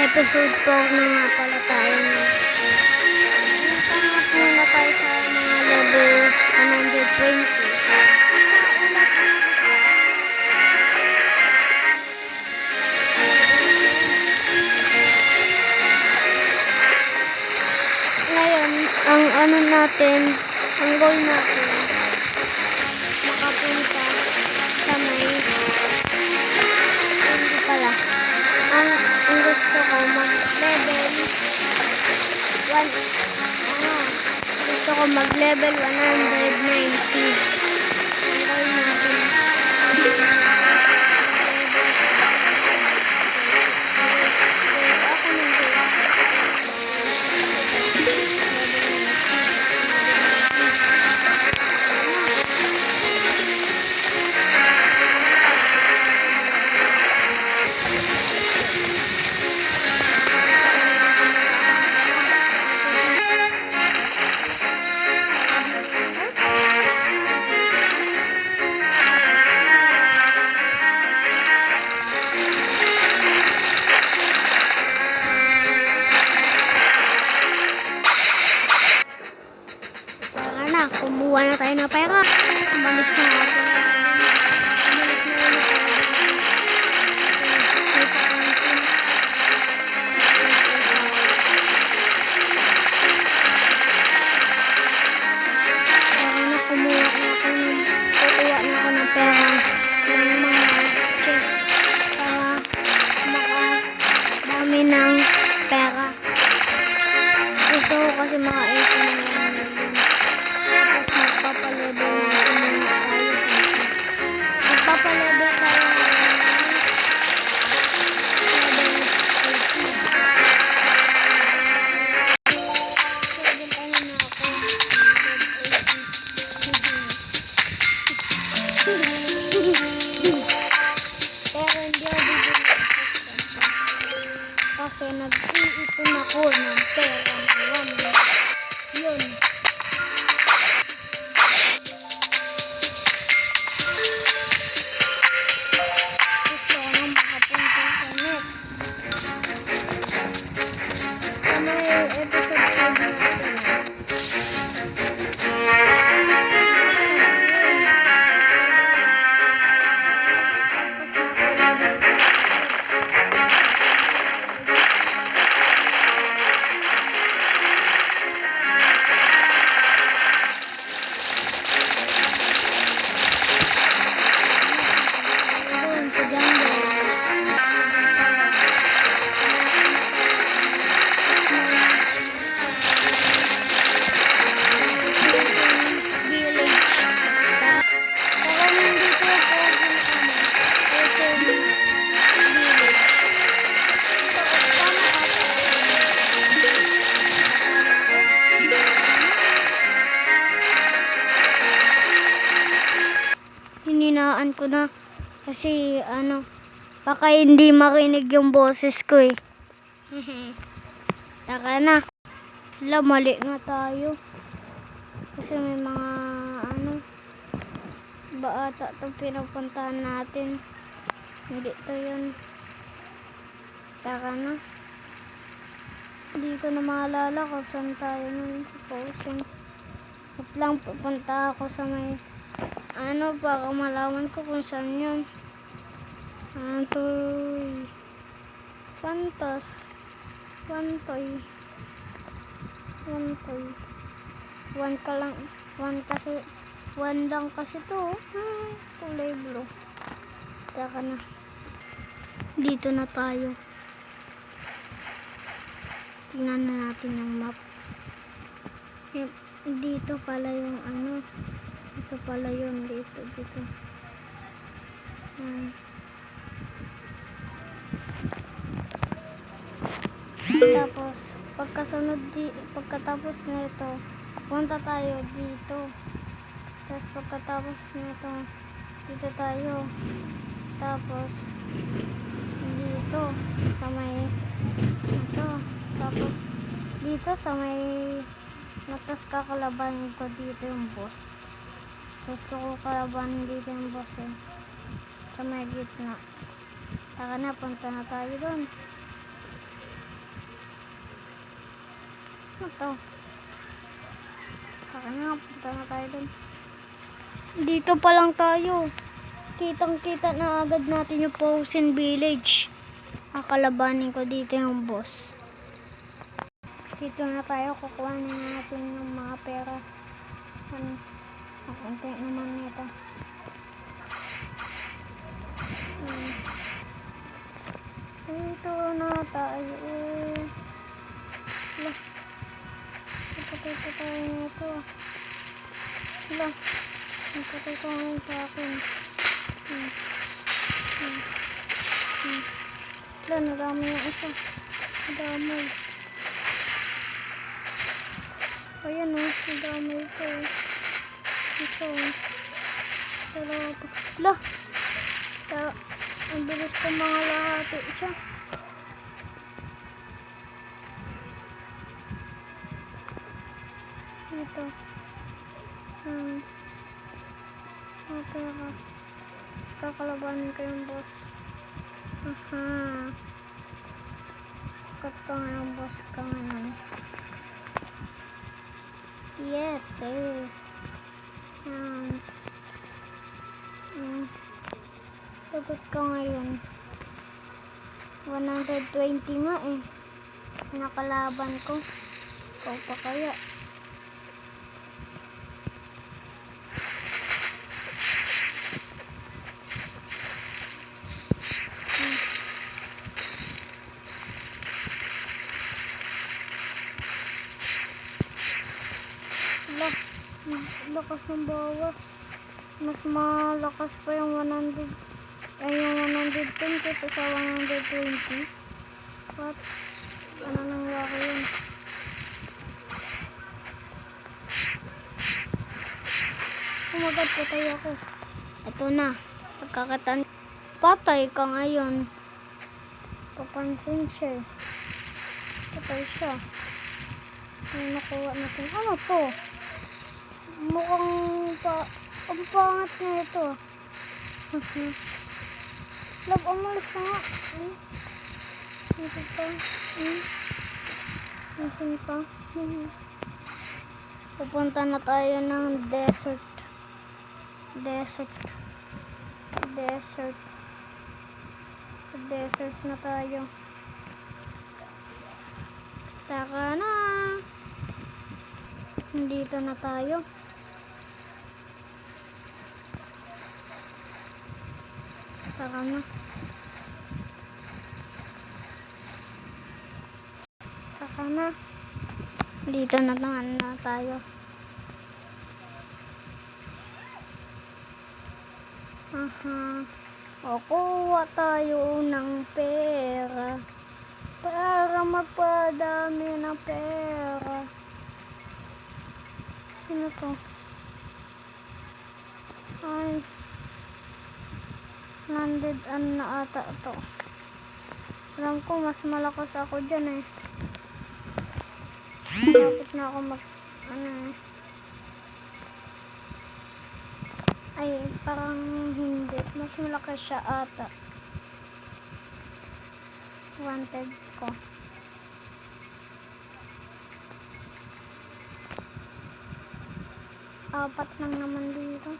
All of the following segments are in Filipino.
episode 4 na nga pala tayo na. Punta muna tayo sa mga level 120. Sa una pa ngayon, ang ano natin, ang goal natin, makapunta sa may hindi pala. Ang gusto ko mag-level 1 gusto ko mag-level 190. Ang goal natin. Kumuha na tayo ng pera. Umalis na ako. Bumalik na ulit ako. Kaya na kukuha na ako ng pera ng mga chest para makadami ng pera. Gusto ko kasi mga 18 magpapalevel tayo pero hindi ako bibili kasi nag-iipon ako ng pera yun. Hininaan ko na kasi baka hindi marinig yung boses ko eh. Taka na. Mali nga tayo. Kasi may mga baata itong pinupuntahan natin. Hindi to yun. Taka na. Hindi ko na maalala kung saan tayo nun. Supposing. At lang pupunta ako sa may para malaman ko kung saan yun. Pantoy. One lang kasi to. Kulay blue. Taka na. Dito na tayo. Tingnan na natin yung map. Dito pala yung ito pala yun. Dito. Tapos pagkatapos nito punta tayo dito. Tapos pagkatapos nito dito tayo. Tapos dito sa may tapos dito sa may natas kakalabanin ko dito yung boss. Gusto ko kalabanin dito yung boss eh. Sa may gitna. Saka na, punta na tayo doon. na to. Saka nga, punta na tayo dun. Dito pa lang tayo. Kitang-kita na agad natin yung Frozen Village. Akalabanin ko dito yung boss. Dito na tayo, kukuha na natin yung mga pera. Ano, makunti naman nito. Dito na tayo. Wala. Napatay pa tayo nito. Wala. Napatay ko ngayon sa akin. Wala, nadami yung isa. Nadamay. Ayan o, nadamay ko. Isa o. Dalawa pa. Wala. Ang bilis ko mga lahati siya. Ito. Okay ka. Tapos kakalabanin ko yung boss. Aha. Kat ka nga yung boss ka ngayon. Yes, eh. Sagot ka ngayon. 120 nga eh. Nakalaban ko. Ikaw pa kaya. Lakas ng bawas. Mas malakas pa yung 100. Ay, yung 110 kaysa sa 120. What? Ano nangyari yun? Kumagat patay ako. Ito na. Pagkakatan. Patay ka ngayon. Papansin siya. Patay siya. May nakuha natin. Ano to? Mukhang ang pangat na ito. Love, umalis ka nga. Pansin pa. Pansin pa. Pupunta na tayo ng desert. Desert na tayo. Taka na. Dito na tayo. Taka na. Taka na. Dito na tayo. Aha. O, kuha tayo ng pera. Para mapadami ng pera. Sino to? Ay. Landed na ata to. Alam ko mas malakas ako dyan eh. Malapit na ako ay parang hindi. Mas malakas siya ata. Wanted ko. Apat lang naman dito.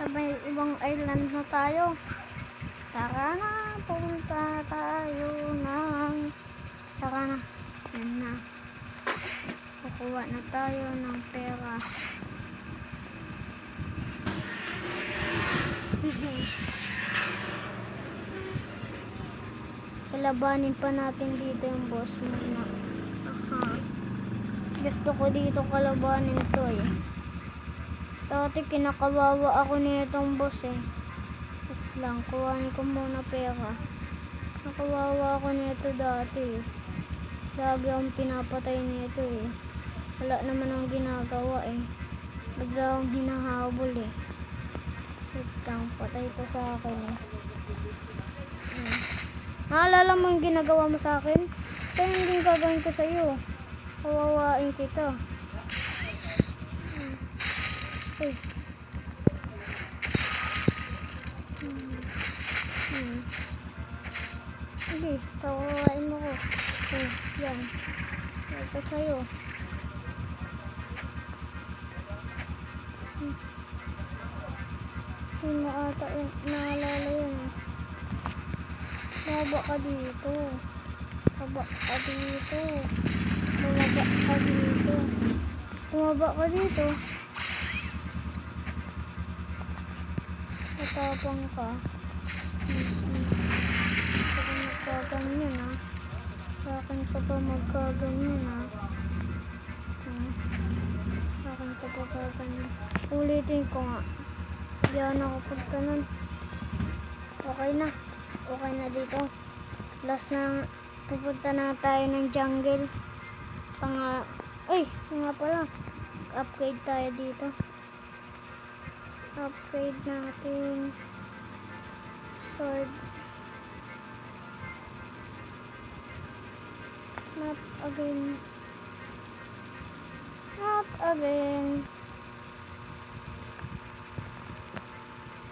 Sabay ibang island na tayo. Tara na, punta tayo ng tara na. Yan na. Kukuha na tayo ng pera. Kalabanin pa natin dito yung boss muna. Aha. Gusto ko dito kalabanin to eh. Dati kinakawawa ako nitong boss eh. Wait lang, kuhanin ko muna pera. Nakawawa ako nito dati eh. Lagi akong pinapatay nito eh. Wala naman ang ginagawa eh. Bigla akong hinahabol eh. Wait lang, patay ko sa akin eh. Naalala mo yung ginagawa mo sa akin? Kaya hindi yung gagawin ko sa'yo. Kawawain kita. Ay. Sige, kawawain mo ko. Yan. Ito sa'yo. Hindi mo ata naalala yun. Bumaba ka dito. Bumaba ka dito. Bumaba ka dito. Bumaba ka dito. Matapang ka. Baka magkaganyan ha. Sa akin ka pa magkaganyan ha. Sa akin ka pa magkaganyan. Ulitin ko nga. Diyan ako pagka nun. Okay na. Okay na dito. Last na. Pupunta na tayo ng jungle. Ay, nga pala. Upgrade tayo dito. Upgrade natin. Sword. Not again. Not again.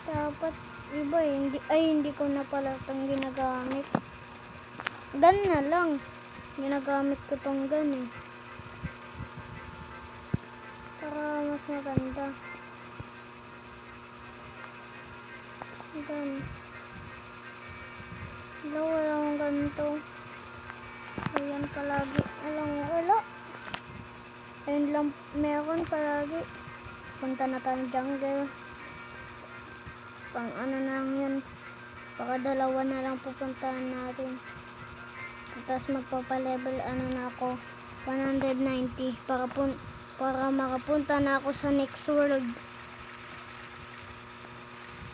Dapat iba eh. Hindi ko na pala itong ginagamit. Gun na lang. Ginagamit ko itong gun eh. Para mas maganda. Gun. Wala akong ganito. Ayan palagi. Wala. Ayun lang meron palagi. Punta na tayong jungle. Pang ano na lang yun. Baka dalawa na lang pupuntahan natin. Tapos magpapalevel na ako. 190. Para makapunta na ako sa next world.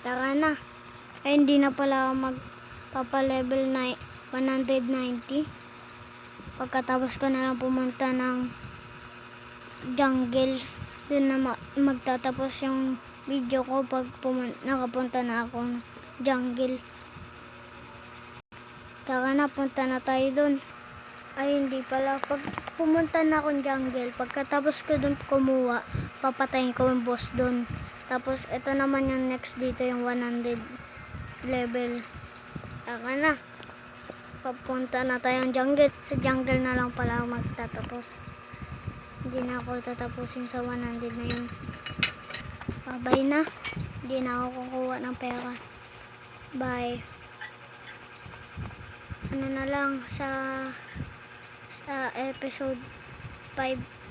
Tara na. Hindi na pala ako magpapalevel na 190. Pagkatapos ko na lang pumunta ng jungle. Doon na magtatapos yung video ko pag nakapunta na ako ng jungle. Tara na, punta na tayo doon. Hindi pala. Pag pumunta na akong jungle, pagkatapos ko doon kumuha, papatayin ko yung boss doon. Tapos, ito naman yung next dito, yung 100 level. Tara na. Papunta na tayong jungle. Sa jungle na lang pala ako magtatapos. Hindi na ako tatapusin sa 100 na yun. Bye na. Hindi na ako kukuha ng pera. Bye. Ano na lang sa episode 5.